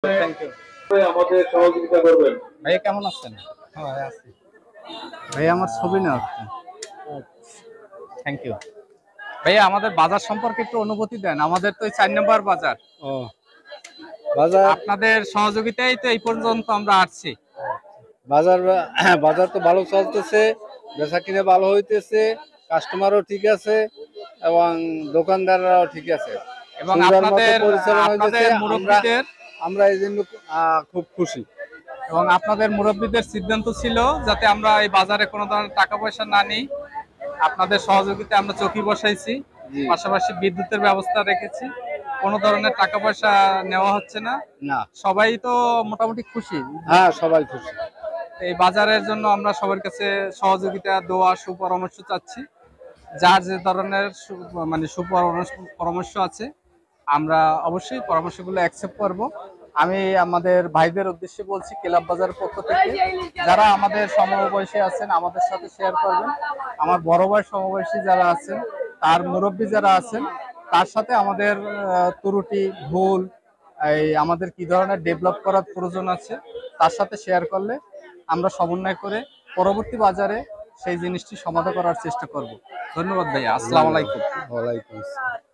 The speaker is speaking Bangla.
Thank you. আমাদের সহযোগিতা করবেন। ভাইয়া কেমন আছেন? হ্যাঁ আছি। ভাইয়া আমার ছবি নেওয়া হচ্ছে। Thank you. ভাইয়া আমাদের বাজার সম্পর্কে একটু অনুভূতি দেন। আমাদের তো ৪ নম্বর বাজার। ও বাজার আপনাদের সহযোগিতায় তো এই পর্যন্ত আমরা আসছি। বাজার বাজার তো ভালো চলতেছে, বেচা কিনে ভালো হইতেছে, কাস্টমারও ঠিক আছে এবং দোকানদাররাও ঠিক আছে এবং সুন্দর মতো আপনাদের পরিচালনা হইতেছে। মুরব্বীদের আমরা এই জন্য খুব খুশি। এবং আপনাদের মুরব্বীদের সিদ্ধান্ত ছিল যাতে আমরা এই বাজারে কোনো ধরনের টাকা পয়সা না নিই। আপনাদের সহযোগিতায় আমরা চৌকি বসাইছি, পাশাপাশি বিদ্যুতের ব্যবস্থা রেখেছি। কোনো ধরনের টাকা পয়সা নেওয়া হচ্ছে না। না, সবাই তো মোটামুটি খুশি। হ্যাঁ সবাই খুশি। এই বাজারের জন্য আমরা সবার কাছে সহযোগিতা, দোয়া, সুপরামর্শ চাচ্ছি। যার যে ধরনের মানে পরামর্শ আছে আমরা অবশ্যই পরামর্শগুলো অ্যাকসেপ্ট করব। আমি আমাদের ভাইদের উদ্দেশ্যে বলছি, ক্লাব বাজারের পক্ষ থেকে যারা আমাদের সমবয়সী আছেন আমাদের সাথে শেয়ার করবেন। আমার বড় ভাই সমবয়সী যারা আছেন, তার মুরব্বী যারা আছেন, তার সাথে আমাদের ত্রুটি ভুল এই আমাদের কি ধরনের ডেভেলপ করার প্রয়োজন আছে তার সাথে শেয়ার করলে আমরা সমন্বয় করে পরবর্তী বাজারে সেই জিনিসটি সমাধান করার চেষ্টা করব। ধন্যবাদ ভাইয়া। আসসালামু আলাইকুম। ওয়ালাইকুম আসসালাম।